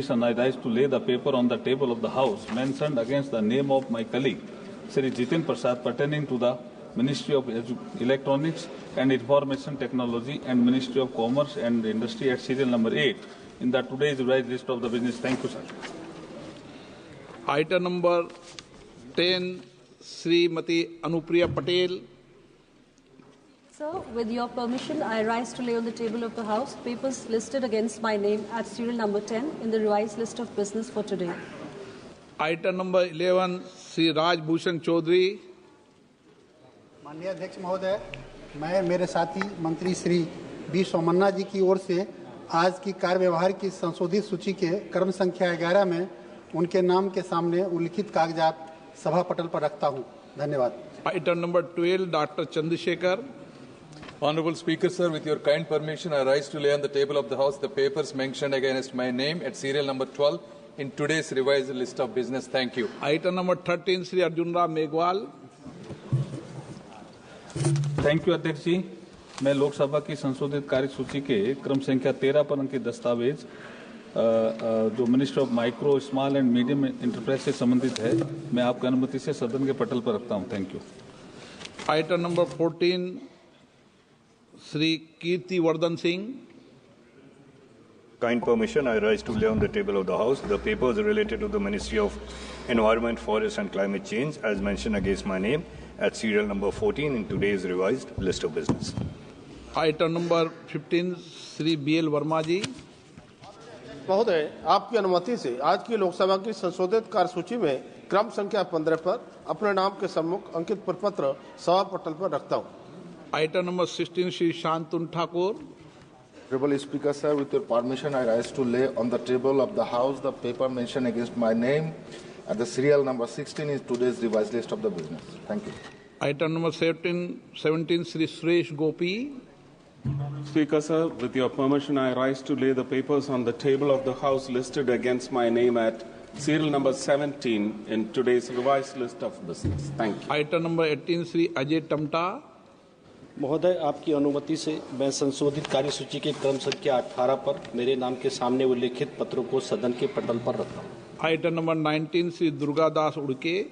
I rise to lay the paper on the table of the House mentioned against the name of my colleague, Sri Jitin Prasad, pertaining to the Ministry of Electronics and Information Technology and Ministry of Commerce and Industry at serial number 8 in the today's revised list of the business. Thank you, sir. Item number 10, Srimati Anupriya Patel. Sir, with your permission, I rise to lay on the table of the House papers listed against my name at serial number 10 in the revised list of business for today. Item number 11, Sri Raj Bhushan Chaudhary. माननीय अध्यक्ष महोदय, मैं मेरे साथी मंत्री Shri B Somanna जी की ओर से आज की कार्य व्यवहार की संशोधित सूची के क्रम संख्या 11 में उनके नाम के सामने उल्लिखित कागजात सभा पटल पर रखता हूं। धन्यवाद। Item number 12, Dr. Chandrasekhar. Honorable Speaker, sir, with your kind permission, I rise to lay on the table of the House the papers mentioned against my name at serial number 12 in today's revised list of business. Thank you. Item number 13, Sri Arjun Ram Meghwal. Thank you अध्यक्ष जी। मैं लोकसभा की संशोधित कार्य सूची के क्रम संख्या 13 पर अंकित दस्तावेज जो ministry of micro small and medium enterprise से संबंधित है, मैं आपकी अनुमति से सदन के पटल पर रखता हूं। Thank you. Item number 14, Sri Kirti Vardhan Singh. Kind permission, I rise to lay on the table of the House the papers related to the Ministry of Environment, Forest and Climate Change as mentioned against my name at serial number 14 in today's revised list of business. Item number 15, Sri B.L. Verma ji. महोदय, आपकी अनुमति से आज की लोकसभा की संशोधित कार्यसूची में क्रम संख्या 15 पर अपने नाम के सम्मुख अंकित प्रपत्र सभा पटल पर रखता हूं। Item number 16, Sri Shantun Thakur. Honorable Speaker, sir, with your permission, I rise to lay on the table of the House the paper mentioned against my name at the serial number 16 in today's revised list of the business. Thank you. Item number 17, Sri Suresh Gopi. Speaker, sir, with your permission, I rise to lay the papers on the table of the House listed against my name at serial number 17 in today's revised list of business. Thank you. Item number 18, Sri Ajay Tamta. महोदय, आपकी अनुमति से मैं संशोधित कार्यसूची के क्रम संख्या 18 पर मेरे नाम के सामने उल्लेखित पत्रों को सदन के पटल पर रखता हूं। Item number 19, Sri Durga Das Udke.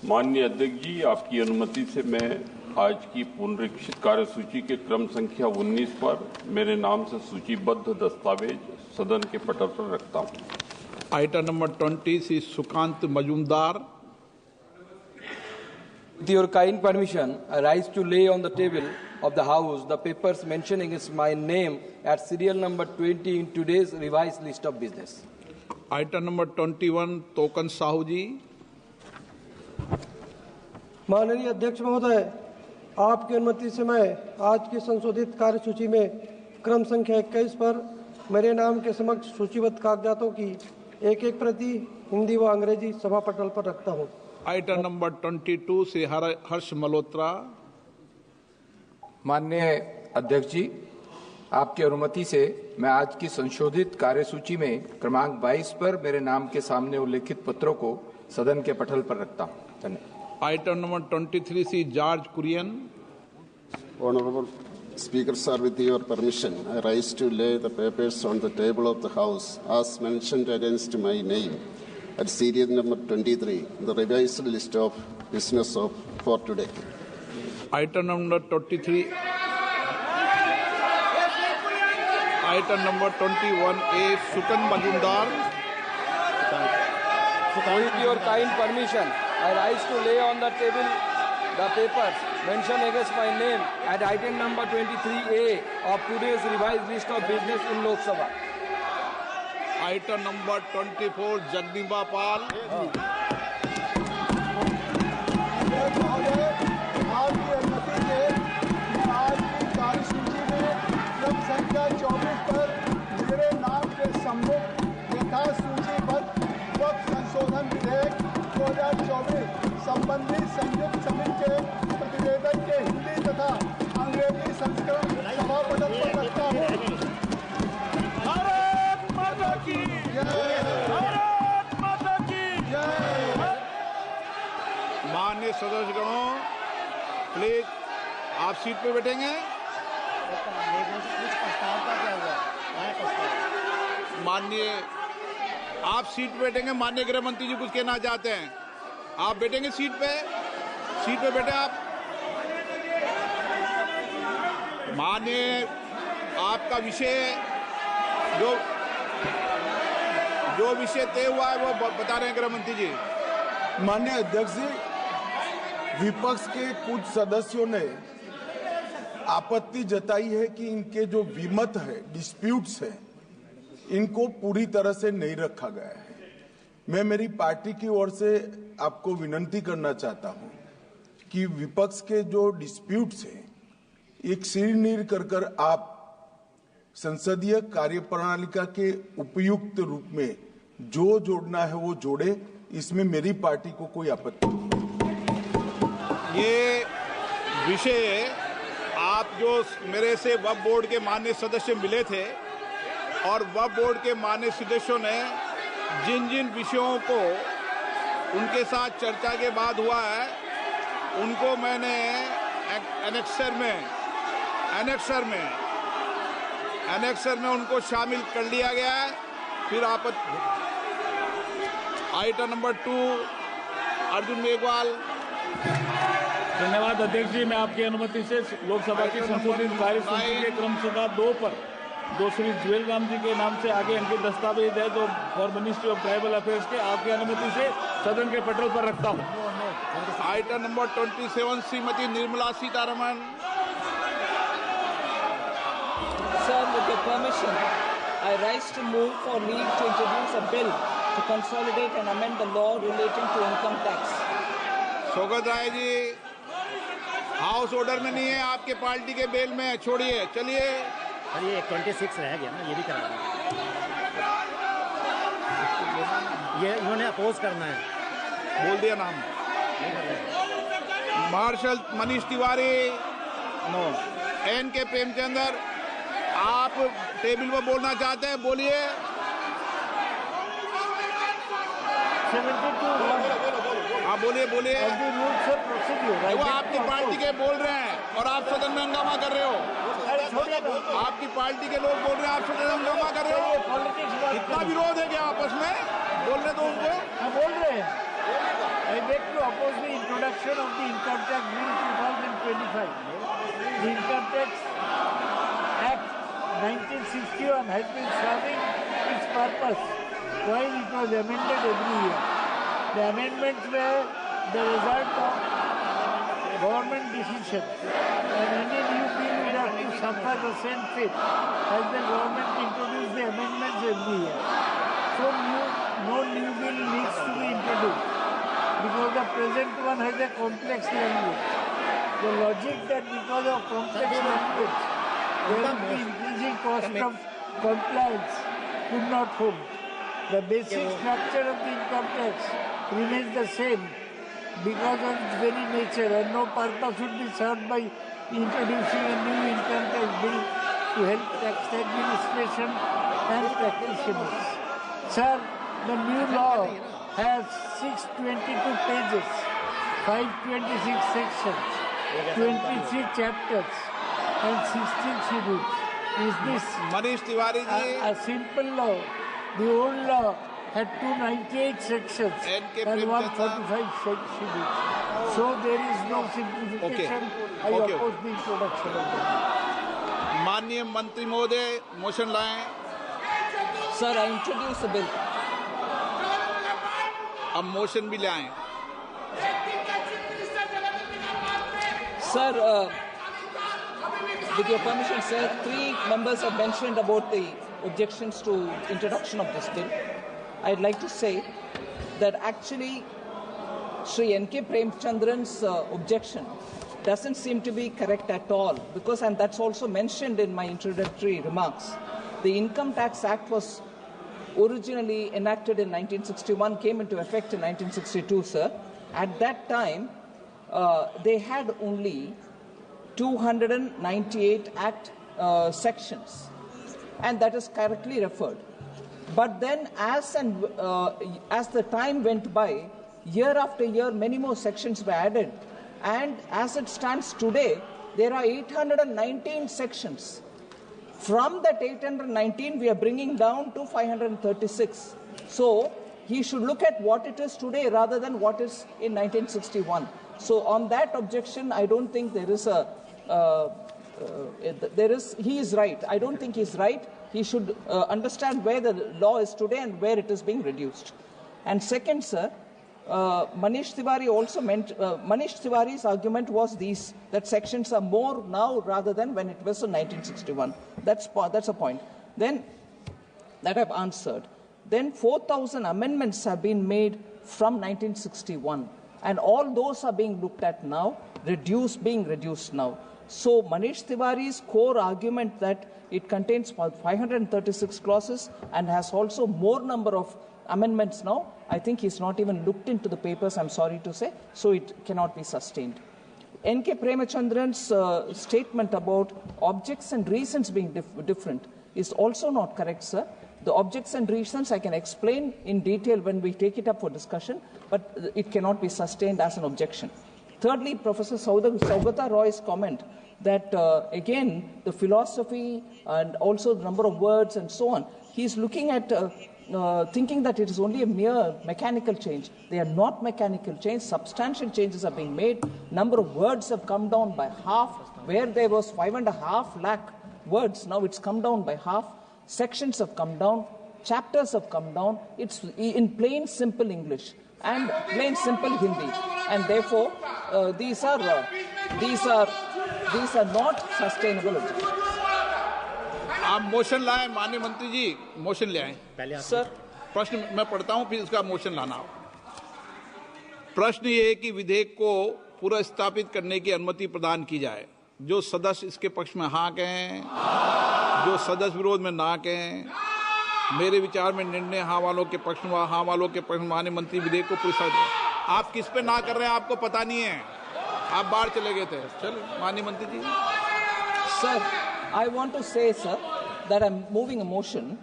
माननीय अध्यक्ष जी, आपकी अनुमति से मैं आज की पुनरीक्षित कार्यसूची के क्रम संख्या 19 पर मेरे नाम से सूचीबद्ध दस्तावेज सदन के पटल पर रखता हूं। Item number 20, Sri Sukant Majumdar. With your kind permission, I rise to lay on the table of the House the papers mentioned against my name at serial number 20 in today's revised list of business. Item number 21, Tokan Sahu ji. माननीय अध्यक्ष महोदय, आपकी अनुमति से मैं आज की संशोधित कार्यसूची में क्रम संख्या 21 पर मेरे नाम के समक्ष सूचीबद्ध कागजातों की एक प्रति हिंदी व अंग्रेजी सभा पटल पर रखता हूं। Item number 22, Sri Harsh Malhotra. माननीय अध्यक्ष जी, आपकी अनुमति से मैं आज की संशोधित कार्यसूची में क्रमांक 22 पर मेरे नाम के सामने उल्लेखित पत्रों को सदन के पटल पर रखता हूं। धन्यवाद। Item number 23, Sri George Kurian. Honorable Speaker, sir, with your permission, I rise to lay the papers on the table of the House as mentioned against my name at serial number 23, the revised list of business for today. Item number 23. Item number 21A, Sukan Majumdar. With your kind permission, I rise to lay on the table the papers mentioned against my name at item number 23A of today's revised list of business in Lok Sabha. Item number 24, Jagdiba Pal. आपकी अनुमति से मैं आज की कार्यसूची में क्रम संख्या 24 पर मेरे नाम के सम्मुख यथा सूचीबद्ध वक्त संशोधन विधेयक 2024 संबंधी संयुक्त समिति के प्रतिवेदन के हिंदी तथा अंग्रेजी संस्करण सभा पटल पर रखता हूँ। भारत माता की जय। भारत माता की जय। माननीय सदस्यगणों, प्लीज आप सीट पर बैठेंगे। माननीय आप सीट पे बैठेंगे, माननीय गृह मंत्री जी कुछ कहना चाहते हैं। आप बैठेंगे सीट पे बैठे आप। माननीय आपका विषय जो विषय तय हुआ है वो बता रहे हैं गृह मंत्री जी। माननीय अध्यक्ष जी, विपक्ष के कुछ सदस्यों ने आपत्ति जताई है कि इनके जो विमत है, डिस्प्यूट्स है, इनको पूरी तरह से नहीं रखा गया है। मैं मेरी पार्टी की ओर से आपको विनती करना चाहता हूं कि विपक्ष के जो डिस्प्यूट्स हैं, एक सिरनीर कर आप संसदीय कार्यप्रणालिका के उपयुक्त रूप में जो जोड़ना है वो जोड़े। इसमें मेरी पार्टी को कोई आपत्ति नहीं। ये विषय आप जो मेरे से वक्फ बोर्ड के माननीय सदस्य मिले थे और वक्फ बोर्ड के माननीय सदस्यों ने जिन जिन विषयों को उनके साथ चर्चा के बाद हुआ है उनको मैंने एनेक्सर में उनको शामिल कर लिया गया है। फिर आप आइटम नंबर 2 अर्जुन मेघवाल। धन्यवाद अध्यक्ष जी, मैं आपकी अनुमति से लोकसभा की संशोधित कार्यसूची के क्रम संख्या 2 पर जो श्री ज्वेल राम जी के नाम से आगे अंकित दस्तावेज है जो for ministry of tribal affairs के, आपकी अनुमति से सदन के पटल पर रखता हूँ। Item number 27 Shrimati Nirmala Sitharaman. Sir, with your permission, I rise to move for leave to introduce a bill to consolidate and amend the law relating to income tax. Saugata Roy ji, house order में नहीं है, आपके पार्टी के बेल में है, छोड़िए, चलिए। ये 26 रह गया ना, ये भी करा दें। ये इन्होंने अपोज करना है। बोल दिया नाम। Marshal Manish Tiwari, no. N K Premchandra, आप टेबल पर बोलना चाहते हैं, बोलिए। 72 हाँ बोलिए वो आपकी पार्टी के बोल रहे हैं और आप सदन में हंगामा कर रहे हो। आपकी पार्टी के लोग बोल रहे हैं, आप सदन में हंगामा कर रहे हो। इतना विरोध है क्या आपस में? बोलने दो उनको। बोल रहे हैं। I beg to oppose the introduction of the Income Tax Bill 2025. The Income Tax Act 1961 has been serving its purpose while it was amended every year. The amendments were the result of government decision, and any new bill will have to suffer the same fate as the government introduced the amendments every year. So no new bill needs to be introduced because the present one has a complex language. The logic that because of complex language there will be increasing cost of compliance could not hold. The basic structure of the income tax remains the same because of its very nature, and no purpose would be served by introducing a new income tax bill to help tax administration and practitioners. Sir, the new law has 622 pages, 526 sections, 23 chapters, and 16 schedules. Is this Manish Tiwari ji a simple law? The old law had 298 sections and 145 schedules. So there is no simplification. I oppose the introduction of the bill. माननीय मंत्री महोदय motion लाएं। Sir, I introduce the bill. अब motion भी लाएं। Sir, with your permission, sir, 3 members have mentioned about the objections to introduction of this bill. I'd like to say that actually Sri N.K. Premchandran's objection doesn't seem to be correct at all because, and that's also mentioned in my introductory remarks, the Income Tax Act was originally enacted in 1961, came into effect in 1962, sir. At that time, they had only 298 Act sections, and that is correctly referred. But then as the time went by, year after year, many more sections were added. And as it stands today, there are 819 sections. From that 819, we are bringing down to 536. So he should look at what it is today rather than what is in 1961. So on that objection, I don't think there is a, he is right. I don't think he's right. He should understand where the law is today and where it is being reduced. And second, sir, Manish Tiwari also meant, Manish Tiwari's argument was that sections are more now rather than when it was in 1961. That's a point. Then, that I've answered. Then 4,000 amendments have been made from 1961. And all those are being looked at now, being reduced now. So Manish Tiwari's core argument that it contains 536 clauses and has also more number of amendments now, I think he's not even looked into the papers, I'm sorry to say, so it cannot be sustained. N.K. Premachandran's statement about objects and reasons being different is also not correct, sir. The objects and reasons I can explain in detail when we take it up for discussion, but it cannot be sustained as an objection. Thirdly, Professor Saugata Roy's comment that, again, the philosophy and also the number of words and so on, he's looking at thinking that it is only a mere mechanical change. They are not mechanical change. Substantial changes are being made. Number of words have come down by half. Where there was 5.5 lakh words, now it's come down by half. Sections have come down. Chapters have come down. It's in plain, simple English and plain, simple Hindi. And therefore, these are not sustainable objectives. आप motion लाएं, माननीय मंत्री जी, motion ले आएं। Sir, प्रश्न मैं पढ़ता हूं, फिर इसका मोशन लाना। प्रश्न ये है कि विधेयक को पुनर्स्थापित करने की अनुमति प्रदान की जाए। जो सदस्य इसके पक्ष में हाँ कहें, जो सदस्य विरोध में ना कहें। मेरे विचार में निर्णय हाँ वालों के पक्ष में, हाँ वालों के पक्ष में माननीय मंत्री विधेयक को पुनर्स्थापित। आप किस पे ना कर रहे हैं आपको पता नहीं है, आप बाहर चले गए थे। चलो माननीय मंत्री जी। Sir, I want to say, sir, that I'm moving a motion.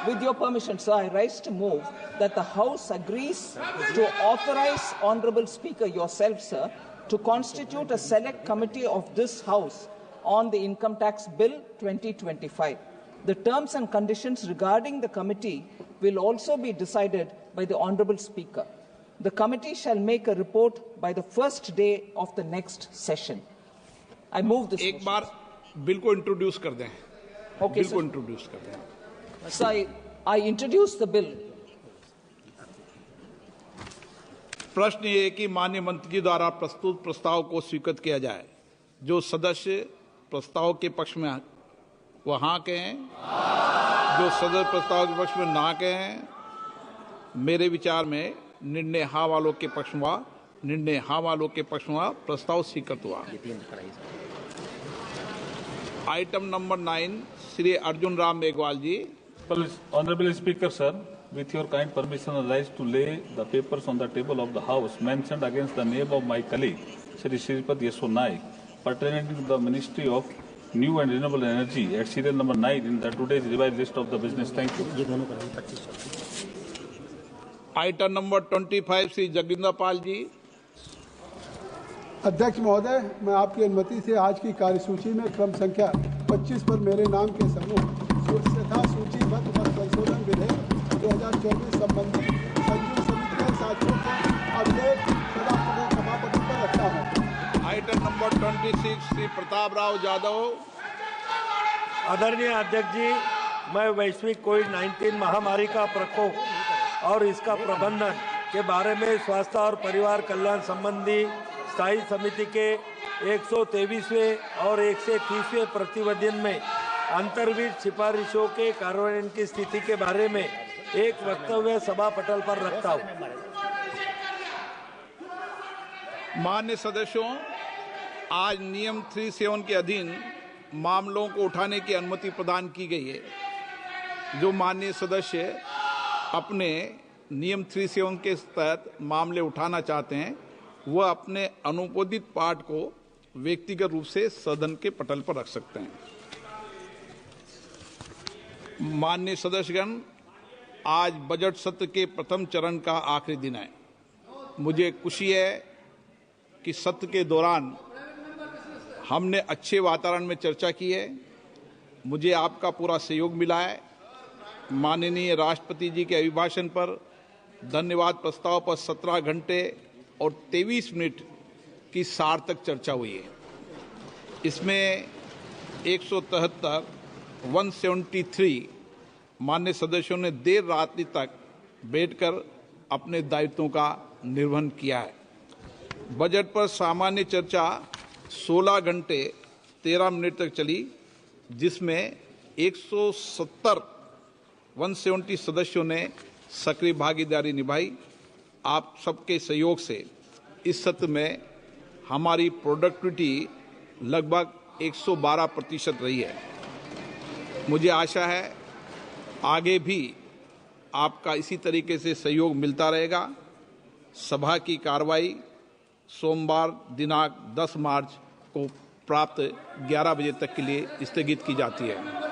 With your permission, sir, I rise to move that the House agrees to authorize Honorable Speaker yourself, sir, to constitute a select committee of this House on the Income Tax Bill 2025. The terms and conditions regarding the committee will also be decided by the Honorable Speaker. The committee shall make a report by the first day of the next session. I move this. एक बार bill को introduce कर दें। Okay, bill को introduce कर दें। So I introduce the bill. प्रश्न ये है कि माननीय मंत्री जी द्वारा प्रस्तुत प्रस्ताव को स्वीकृत किया जाए। जो सदस्य प्रस्ताव के पक्ष में वो हाँ कहें, जो सदस्य प्रस्ताव के पक्ष में ना कहें। मेरे विचार में निर्णय हाँ वालों के पक्ष में, निर्णय हाँ वालों के पक्ष में प्रस्ताव स्वीकृत हुआ। Item number 9, Shri Arjun Ram Meghwal ji. Honorable Speaker, sir, with your kind permission, I rise to lay the papers on the table of the House mentioned against the name of my colleague, Shri Shripad Yeshwar Naik, pertaining to the Ministry of New and Renewable Energy at serial number 9 in the today's revised list of the business. Thank you. Item number 25, Shri Jagdindra Pal ji. अध्यक्ष महोदय, मैं आपकी अनुमति से आज की कार्यसूची में क्रम संख्या 25 पर मेरे नाम के समूह तथा सूचीबद्ध व संशोधन विधेयक 2024 संबंधी संयुक्त समिति के साथियों को अभिलेख सभापति पर रखता हूँ। Item number 26, Shri Pratap Rao Yadav. आदरणीय अध्यक्ष जी, मैं वैश्विक कोविड-19 महामारी का प्रकोप और इसका प्रबंधन के बारे में स्वास्थ्य और परिवार कल्याण संबंधी स्थायी समिति के 123वें और 130वें प्रतिवेदन में अंतर्विध सिफारिशों के कार्यान्वयन की स्थिति के बारे में एक वक्तव्य सभा पटल पर रखता हूं। मान्य सदस्यों, आज नियम 37 के अधीन मामलों को उठाने की अनुमति प्रदान की गई है। जो माननीय सदस्य अपने नियम 37 के तहत मामले उठाना चाहते हैं, वह अपने अनुमोदित पाठ को व्यक्तिगत रूप से सदन के पटल पर रख सकते हैं। माननीय सदस्यगण, आज बजट सत्र के प्रथम चरण का आखिरी दिन है। मुझे खुशी है कि सत्र के दौरान हमने अच्छे वातावरण में चर्चा की है। मुझे आपका पूरा सहयोग मिला है। माननीय राष्ट्रपति जी के अभिभाषण पर धन्यवाद प्रस्ताव पर 17 घंटे और 23 मिनट की सार्थक चर्चा हुई है। इसमें 173 मान्य सदस्यों ने देर रात्रि तक बैठकर अपने दायित्वों का निर्वहन किया है। बजट पर सामान्य चर्चा 16 घंटे 13 मिनट तक चली, जिसमें 170 सदस्यों ने सक्रिय भागीदारी निभाई। आप सबके सहयोग से इस सत्र में हमारी प्रोडक्टिविटी लगभग 112% रही है। मुझे आशा है आगे भी आपका इसी तरीके से सहयोग मिलता रहेगा। सभा की कार्रवाई सोमवार दिनांक 10 मार्च को प्राप्त 11 बजे तक के लिए स्थगित की जाती है।